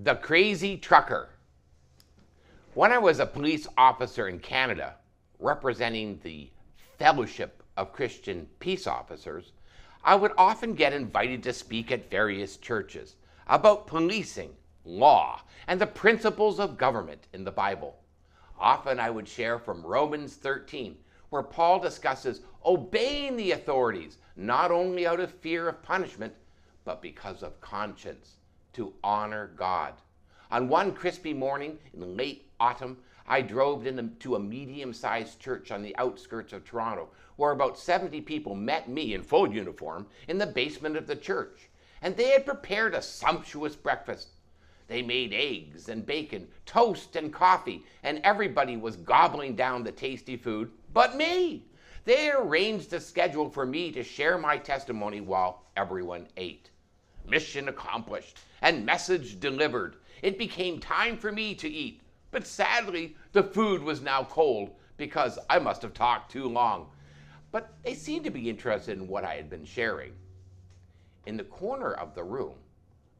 The Crazy Trucker. When I was a police officer in Canada, representing the Fellowship of Christian Peace Officers, I would often get invited to speak at various churches about policing, law, and the principles of government in the Bible. Often I would share from Romans 13, where Paul discusses obeying the authorities not only out of fear of punishment, but because of conscience, to honor God. On one crispy morning in late autumn, I drove into a medium-sized church on the outskirts of Toronto, where about 70 people met me in full uniform in the basement of the church, and they had prepared a sumptuous breakfast. They made eggs and bacon, toast and coffee, and everybody was gobbling down the tasty food but me. They arranged a schedule for me to share my testimony while everyone ate. Mission accomplished and message delivered. It became time for me to eat, but sadly, the food was now cold because I must have talked too long. But they seemed to be interested in what I had been sharing. In the corner of the room,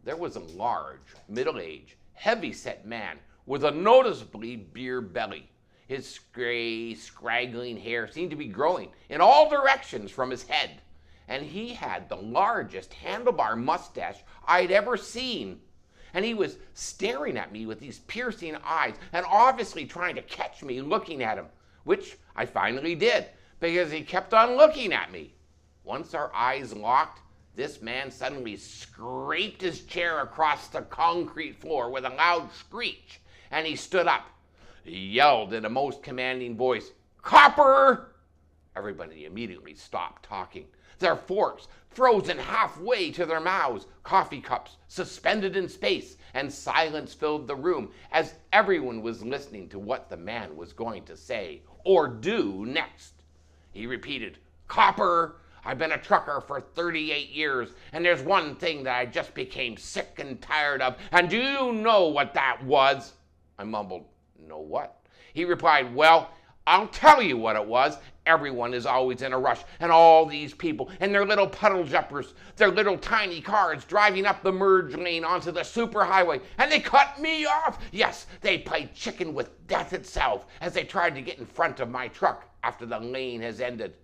there was a large, middle-aged, heavy-set man with a noticeably beer belly. His gray, scraggling hair seemed to be growing in all directions from his head, and he had the largest handlebar mustache I'd ever seen. And he was staring at me with these piercing eyes and obviously trying to catch me looking at him, which I finally did because he kept on looking at me. Once our eyes locked, this man suddenly scraped his chair across the concrete floor with a loud screech, and he stood up. He yelled in a most commanding voice, "Copper!" Everybody immediately stopped talking, their forks frozen halfway to their mouths, coffee cups suspended in space, and silence filled the room as everyone was listening to what the man was going to say or do next. He repeated, "Copper! I've been a trucker for 38 years, and there's one thing that I just became sick and tired of, and do you know what that was?" I mumbled, "No what?" He replied, "Well, I'll tell you what it was. Everyone is always in a rush, and all these people and their little puddle jumpers, their little tiny cars driving up the merge lane onto the superhighway, and they cut me off. Yes, they played chicken with death itself as they tried to get in front of my truck after the lane has ended.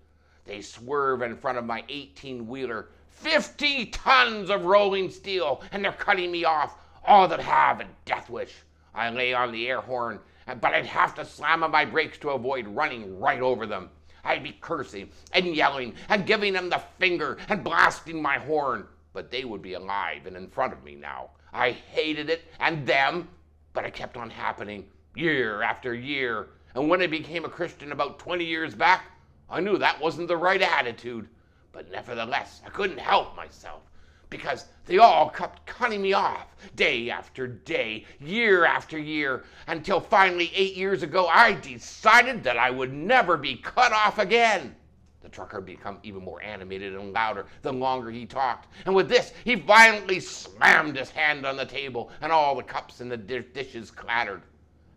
They swerve in front of my 18-wheeler, 50 tons of rolling steel, and they're cutting me off, all that have a death wish. I lay on the air horn, but I'd have to slam on my brakes to avoid running right over them. I'd be cursing and yelling and giving them the finger and blasting my horn, but they would be alive and in front of me now. I hated it and them, but it kept on happening year after year. And when I became a Christian about 20 years back, I knew that wasn't the right attitude, but nevertheless, I couldn't help myself because they all kept cutting me off day after day, year after year, until finally 8 years ago, I decided that I would never be cut off again. The trucker became even more animated and louder the longer he talked, and with this, he violently slammed his hand on the table, and all the cups and the dishes clattered.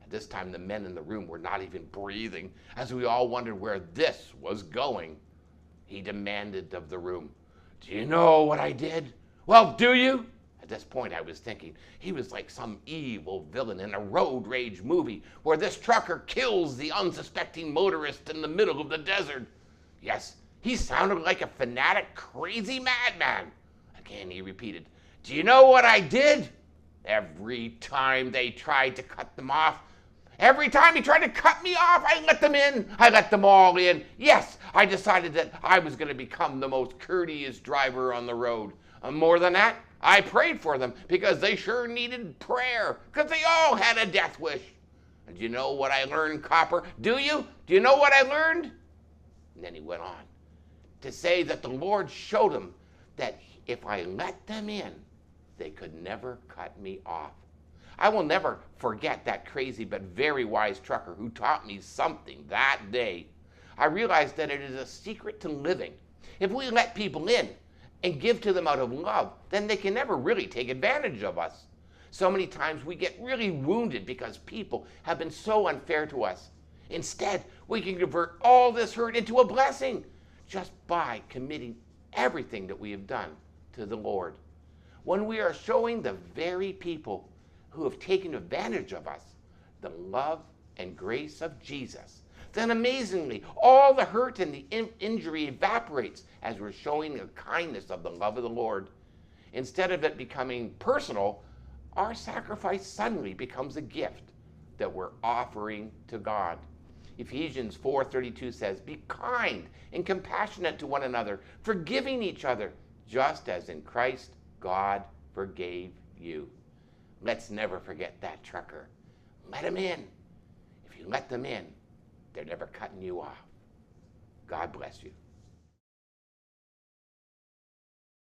At this time, the men in the room were not even breathing, as we all wondered where this was going. He demanded of the room, "Do you know what I did? Well, do you?" At this point, I was thinking he was like some evil villain in a road rage movie where this trucker kills the unsuspecting motorist in the middle of the desert. Yes, he sounded like a fanatic, crazy madman. Again, he repeated, "Do you know what I did?" Every time they tried to cut them off, every time he tried to cut me off, I let them in. I let them all in. Yes, I decided that I was going to become the most courteous driver on the road. More than that, I prayed for them because they sure needed prayer, because they all had a death wish. And you know what I learned, Copper? Do you? Do you know what I learned? And then he went on to say that the Lord showed him that if I let them in, they could never cut me off. I will never forget that crazy but very wise trucker who taught me something that day. I realized that it is a secret to living. If we let people in and give to them out of love, then they can never really take advantage of us. So many times we get really wounded because people have been so unfair to us. Instead, we can convert all this hurt into a blessing just by committing everything that we have done to the Lord. When we are showing the very people who have taken advantage of us, the love and grace of Jesus, then amazingly, all the hurt and the injury evaporates as we're showing the kindness of the love of the Lord. Instead of it becoming personal, our sacrifice suddenly becomes a gift that we're offering to God. Ephesians 4:32 says, "Be kind and compassionate to one another, forgiving each other, just as in Christ God forgave you." Let's never forget that trucker. Let them in. If you let them in, they're never cutting you off. God bless you.